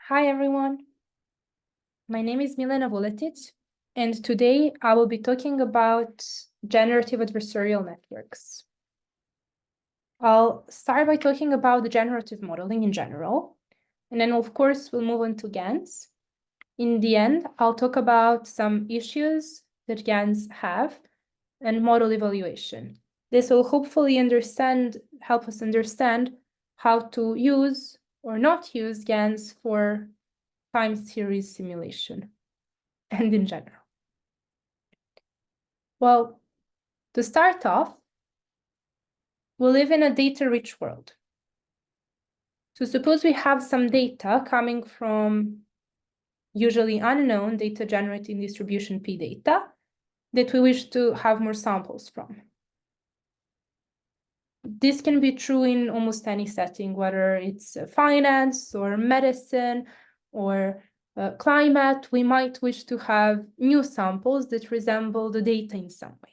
Hi, everyone. My name is Milena Vuletic, and today I will be talking about generative adversarial networks. I'll start by talking about the generative modeling in general, and then, of course, we'll move on to GANs. In the end, I'll talk about some issues that GANs have and model evaluation. This will hopefully help us understand how to use or not use GANs for time series simulation and in general. Well, to start off, we live in a data-rich world. So suppose we have some data coming from usually unknown data generating distribution P data that we wish to have more samples from. This can be true in almost any setting, whether it's finance or medicine or climate. We might wish to have new samples that resemble the data in some way.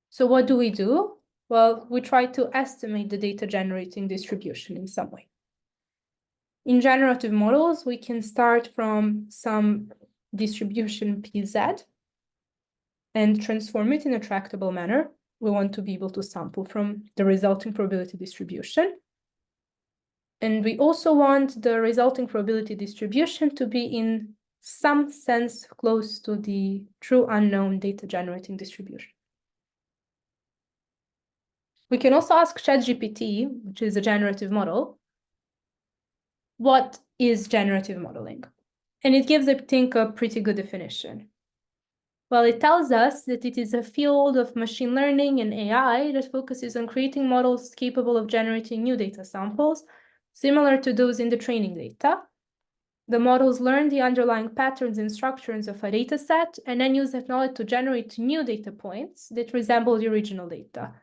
So what do? Well, we try to estimate the data generating distribution in some way. In generative models, we can start from some distribution PZ and transform it in a tractable manner. We want to be able to sample from the resulting probability distribution. And we also want the resulting probability distribution to be in some sense close to the true unknown data generating distribution. We can also ask ChatGPT, which is a generative model, what is generative modeling? And it gives, I think, a pretty good definition. Well, it tells us that it is a field of machine learning and AI that focuses on creating models capable of generating new data samples, similar to those in the training data. The models learn the underlying patterns and structures of a data set and then use that knowledge to generate new data points that resemble the original data.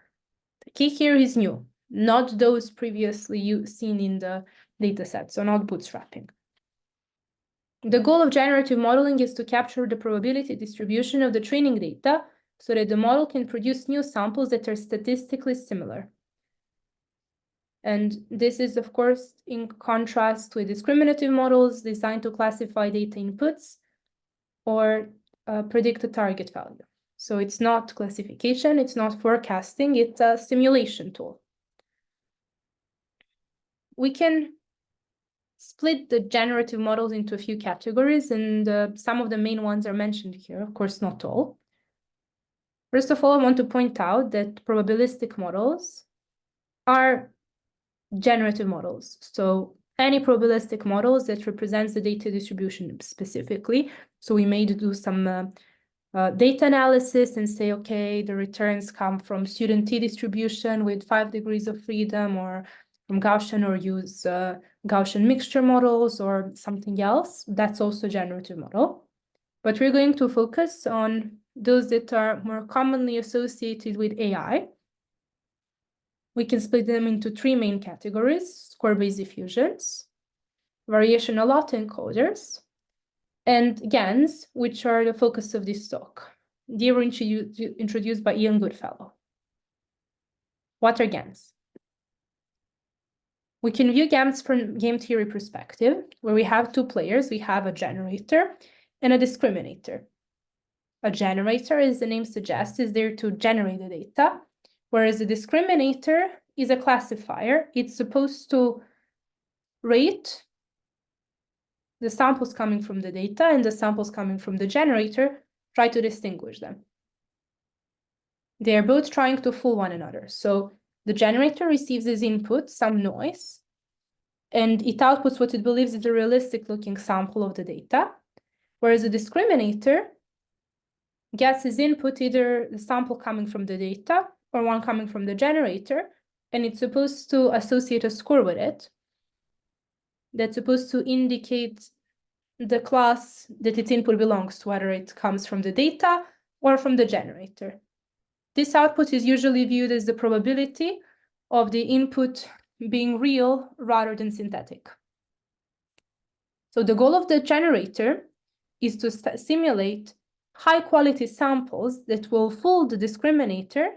The key here is new, not those previously seen in the data set, so not bootstrapping. The goal of generative modeling is to capture the probability distribution of the training data so that the model can produce new samples that are statistically similar. And this is, of course, in contrast with discriminative models designed to classify data inputs or predict a target value. So it's not classification, it's not forecasting, it's a simulation tool. We can split the generative models into a few categories, and some of the main ones are mentioned here, of course, not all. First of all, I want to point out that probabilistic models are generative models. So any probabilistic models that represents the data distribution specifically. So we may do some data analysis and say, okay, the returns come from student T distribution with 5 degrees of freedom, or from Gaussian, or use Gaussian mixture models or something else. That's also a generative model. But we're going to focus on those that are more commonly associated with AI. We can split them into 3 main categories: score-based diffusions, variational autoencoders, and GANs, which are the focus of this talk. They were introduced by Ian Goodfellow. What are GANs? We can view GANs from game theory perspective, where we have 2 players. We have a generator and a discriminator. A generator, as the name suggests, is there to generate the data, whereas the discriminator is a classifier. It's supposed to rate the samples coming from the data and the samples coming from the generator, try to distinguish them. They are both trying to fool one another. So the generator receives as input some noise, and it outputs what it believes is a realistic-looking sample of the data, whereas the discriminator gets as input either the sample coming from the data or one coming from the generator, and it's supposed to associate a score with it that's supposed to indicate the class that its input belongs to, whether it comes from the data or from the generator. This output is usually viewed as the probability of the input being real rather than synthetic. So the goal of the generator is to simulate high-quality samples that will fool the discriminator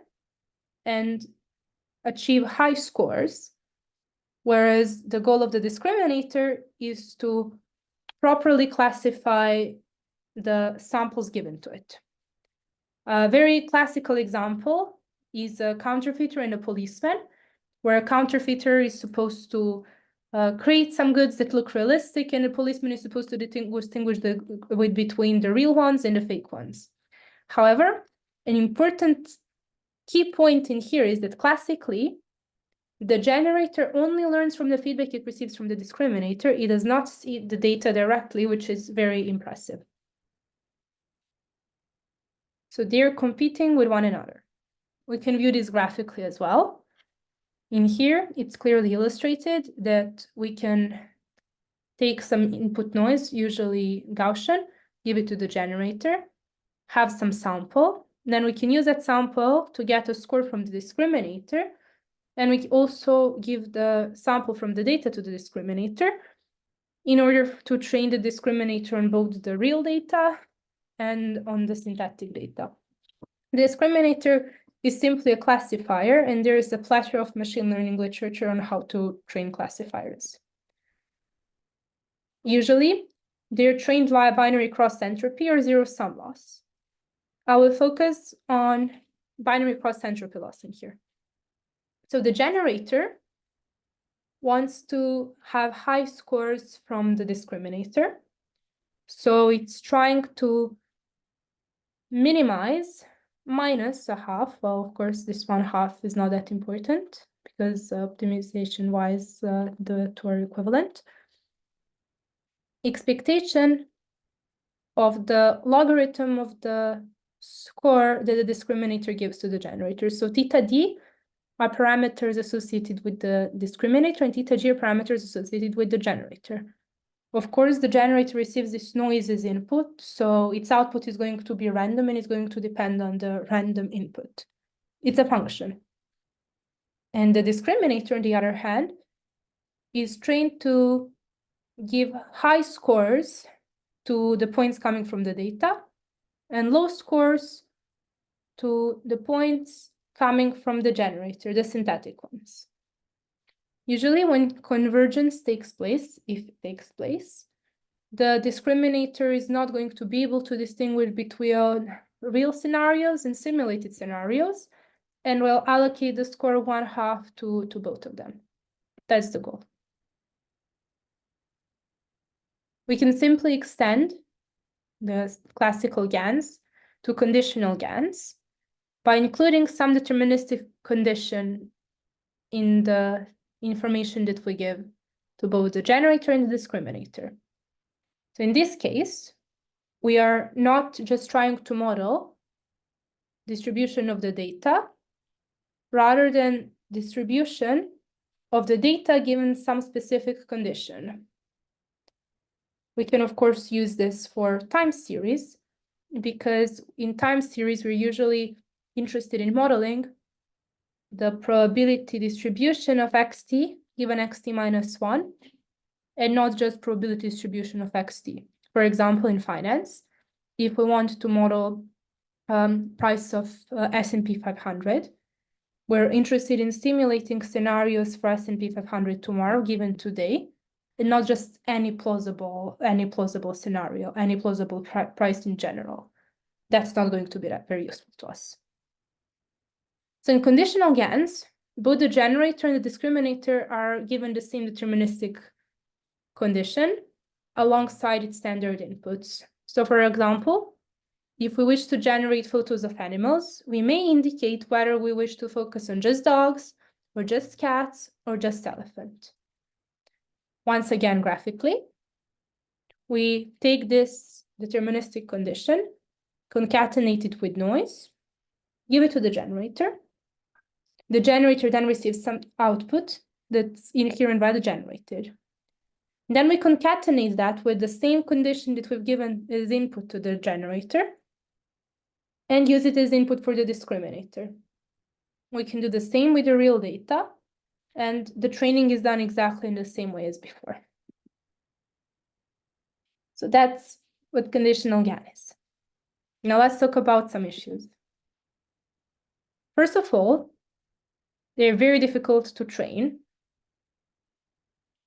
and achieve high scores, whereas the goal of the discriminator is to properly classify the samples given to it. A very classical example is a counterfeiter and a policeman, where a counterfeiter is supposed to create some goods that look realistic, and the policeman is supposed to distinguish between the real ones and the fake ones. However, an important key point in here is that classically, the generator only learns from the feedback it receives from the discriminator. It does not see the data directly, which is very impressive. So they're competing with one another. We can view this graphically as well. In here, it's clearly illustrated that we can take some input noise, usually Gaussian, give it to the generator, have some sample, then we can use that sample to get a score from the discriminator, and we also give the sample from the data to the discriminator in order to train the discriminator on both the real data and on the synthetic data. The discriminator is simply a classifier, and there is a plethora of machine learning literature on how to train classifiers. Usually, they're trained via binary cross entropy or zero-sum loss. I will focus on binary cross entropy loss in here. So the generator wants to have high scores from the discriminator. So it's trying to minimize minus a half. Well, of course, this 1/2 is not that important because optimization-wise, the two are equivalent. Expectation of the logarithm of the score that the discriminator gives to the generator. So theta d are parameters associated with the discriminator, and theta g are parameters associated with the generator. Of course, the generator receives this noise as input, so its output is going to be random and it's going to depend on the random input. It's a function. And the discriminator, on the other hand, is trained to give high scores to the points coming from the data and low scores to the points coming from the generator, the synthetic ones. Usually when convergence takes place, if it takes place, the discriminator is not going to be able to distinguish between real scenarios and simulated scenarios, and will allocate the score 1/2 to both of them. That's the goal. We can simply extend the classical GANs to conditional GANs by including some deterministic condition in the information that we give to both the generator and the discriminator. So in this case, we are not just trying to model distribution of the data, rather than distribution of the data given some specific condition. We can, of course, use this for time series, because in time series, we're usually interested in modeling the probability distribution of xt given xt minus 1, and not just probability distribution of xt. For example, in finance, if we want to model price of S&P 500, we're interested in simulating scenarios for S&P 500 tomorrow, given today, and not just any plausible scenario, any plausible price in general. That's not going to be that very useful to us. So in conditional GANs, both the generator and the discriminator are given the same deterministic condition alongside its standard inputs. So for example, if we wish to generate photos of animals, we may indicate whether we wish to focus on just dogs, or just cats, or just elephant. Once again, graphically, we take this deterministic condition, concatenate it with noise, give it to the generator. The generator then receives some output that's inherent by the generator. Then we concatenate that with the same condition that we've given as input to the generator, and use it as input for the discriminator. We can do the same with the real data, and the training is done exactly in the same way as before. So that's what conditional GAN is. Now let's talk about some issues. First of all, they're very difficult to train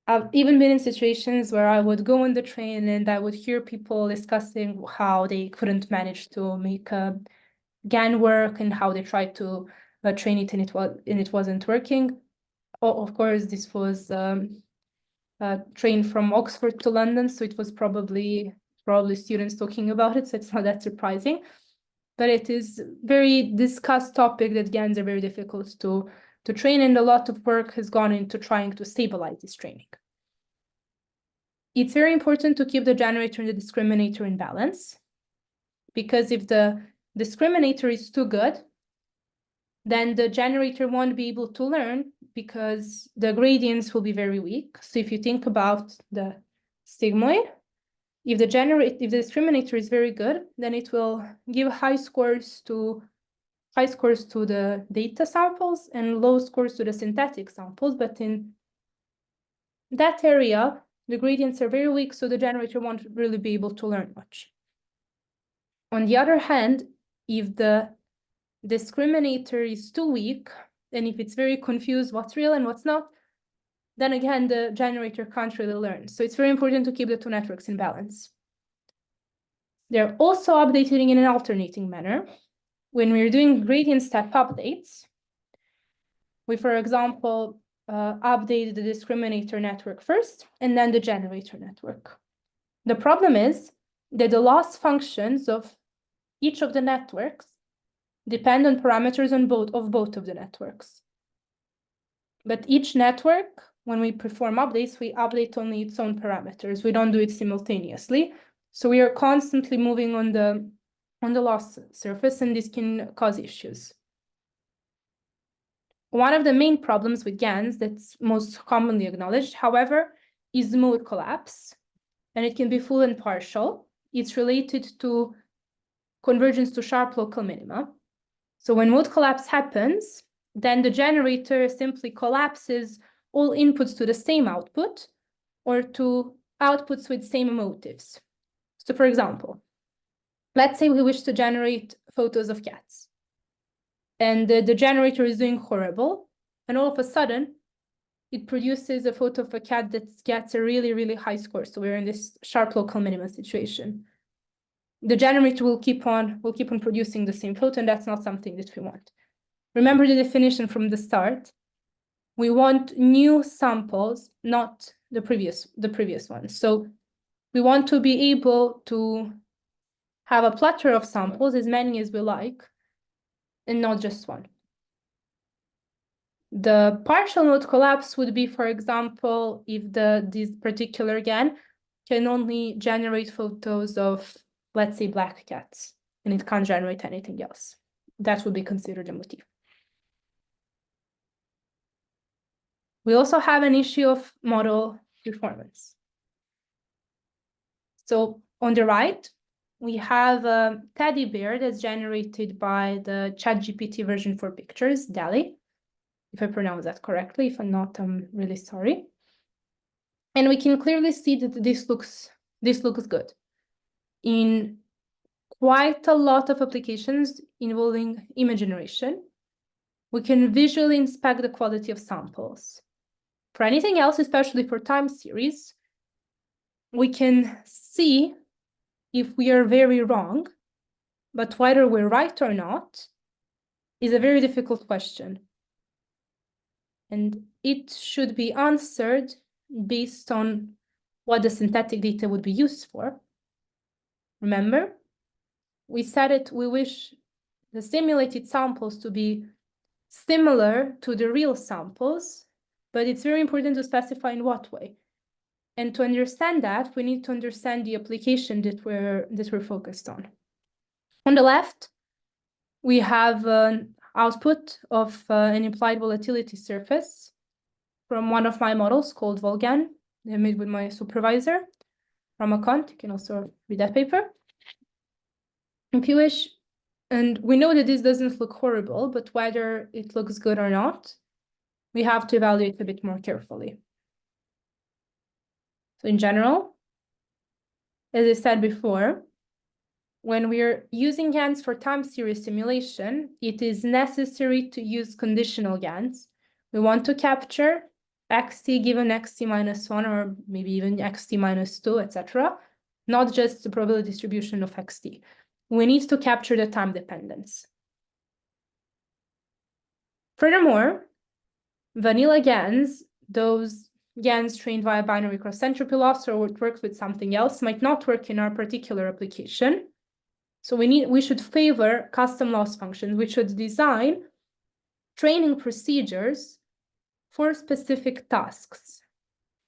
I've even been in situations where I would go on the train and I would hear people discussing how they couldn't manage to make a GAN work and how they tried to train it and it wasn't working. Of course, this was a train from Oxford to London, so it was probably students talking about it, so it's not that surprising. But it is very discussed topic that GANs are very difficult to train, and a lot of work has gone into trying to stabilize this training. It's very important to keep the generator and the discriminator in balance, because if the discriminator is too good, then the generator won't be able to learn because the gradients will be very weak. So if you think about the sigmoid, if the discriminator is very good, then it will give high scores to the data samples and low scores to the synthetic samples. But in that area, the gradients are very weak, so the generator won't really be able to learn much. On the other hand, if the discriminator is too weak, and if it's very confused what's real and what's not, then again, the generator can't really learn. So it's very important to keep the two networks in balance. They're also updating in an alternating manner. When we're doing gradient step updates, we, for example, update the discriminator network first and then the generator network. The problem is that the loss functions of each of the networks depend on parameters of both of the networks. But each network, when we perform updates, we update only its own parameters. We don't do it simultaneously. So we are constantly moving on the loss surface, and this can cause issues. One of the main problems with GANs that's most commonly acknowledged, however, is mode collapse, and it can be full and partial. It's related to convergence to sharp local minima. So when mode collapse happens, then the generator simply collapses all inputs to the same output or to outputs with same motives. So for example, let's say we wish to generate photos of cats, and the generator is doing horrible, and all of a sudden it produces a photo of a cat that gets a really, really high score. So we're in this sharp local minima situation. The generator will keep on producing the same photo, and that's not something that we want. Remember the definition from the start. We want new samples, not the previous ones. So we want to be able to have a plethora of samples, as many as we like, and not just one. The partial mode collapse would be, for example, if this particular GAN can only generate photos of, let's say, black cats, and it can't generate anything else. That would be considered a motif. We also have an issue of model performance. So on the right, we have a teddy bear that's generated by the ChatGPT version for pictures, DALL-E, if I pronounce that correctly. If I'm not, I'm really sorry. And we can clearly see that this looks good. In quite a lot of applications involving image generation, we can visually inspect the quality of samples. For anything else, especially for time series, we can see if we are very wrong, but whether we're right or not is a very difficult question. And it should be answered based on what the synthetic data would be used for. Remember, we said we wish the simulated samples to be similar to the real samples, but it's very important to specify in what way. And to understand that, we need to understand the application that we're focused on. On the left, we have an output of an implied volatility surface from one of my models called Volgan. I made with my supervisor from a Kant. You can also read that paper if you wish. And we know that this doesn't look horrible, but whether it looks good or not, we have to evaluate a bit more carefully. So in general, as I said before, when we're using GANs for time series simulation, it is necessary to use conditional GANs. We want to capture xt given xt minus 1, or maybe even xt minus 2, etc., not just the probability distribution of xt. We need to capture the time dependence. Furthermore, vanilla GANs, those GANs trained via binary cross-entropy loss or would work with something else, might not work in our particular application. So we should favor custom loss functions. We should design training procedures for specific tasks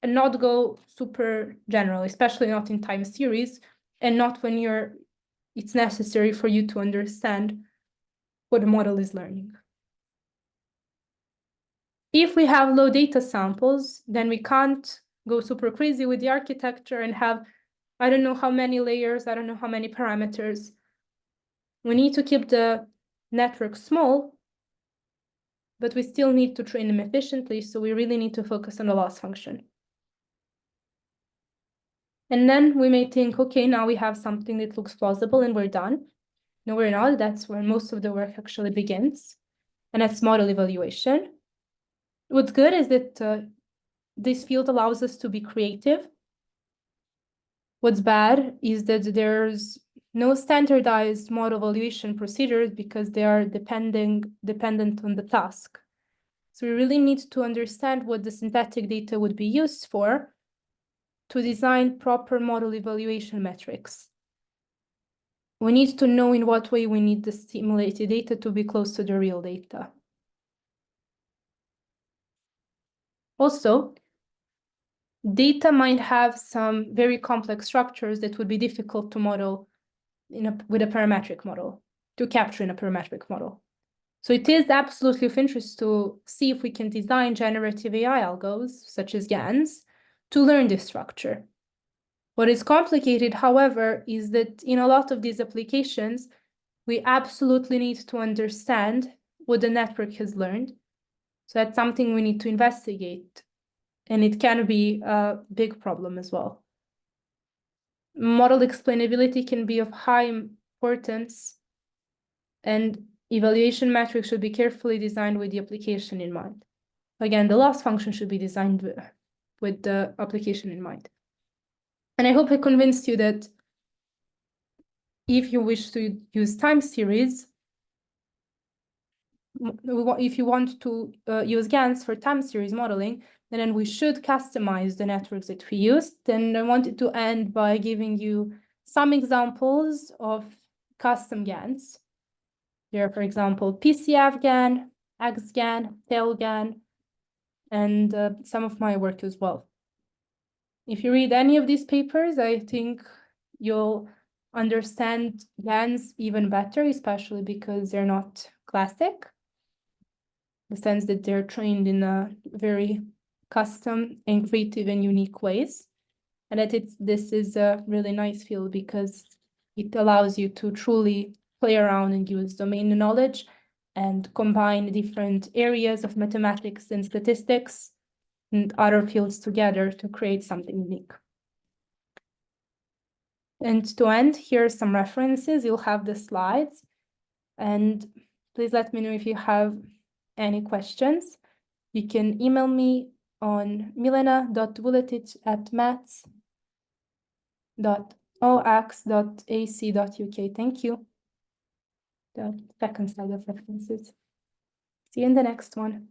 and not go super general, especially not in time series, and not when it's necessary for you to understand what the model is learning. If we have low data samples, then we can't go super crazy with the architecture and have, I don't know how many layers, I don't know how many parameters. We need to keep the network small, but we still need to train them efficiently, so we really need to focus on the loss function. And then we may think, okay, now we have something that looks plausible and we're done. No, we're not. That's where most of the work actually begins. And that's model evaluation. What's good is that this field allows us to be creative. What's bad is that there's no standardized model evaluation procedures because they are dependent on the task. So we really need to understand what the synthetic data would be used for to design proper model evaluation metrics. We need to know in what way we need the simulated data to be close to the real data. Also, data might have some very complex structures that would be difficult to model with a parametric model, to capture in a parametric model. So it is absolutely of interest to see if we can design generative AI algos, such as GANs, to learn this structure. What is complicated, however, is that in a lot of these applications, we absolutely need to understand what the network has learned. So that's something we need to investigate, and it can be a big problem as well. Model explainability can be of high importance, and evaluation metrics should be carefully designed with the application in mind. Again, the loss function should be designed with the application in mind. And I hope I convinced you that if you wish to use time series, if you want to use GANs for time series modeling, then we should customize the networks that we use. Then I wanted to end by giving you some examples of custom GANs. There are, for example, PCF GAN, XGAN, TAIL GAN, and some of my work as well. If you read any of these papers, I think you'll understand GANs even better, especially because they're not classic, in the sense that they're trained in a very custom and creative and unique ways. And that this is a really nice field because it allows you to truly play around and use domain knowledge and combine different areas of mathematics and statistics and other fields together to create something unique. And to end, here are some references. You'll have the slides. And please let me know if you have any questions. You can email me on milena.vuletic@maths.ox.ac.uk. Thank you. The second slide of references. See you in the next one.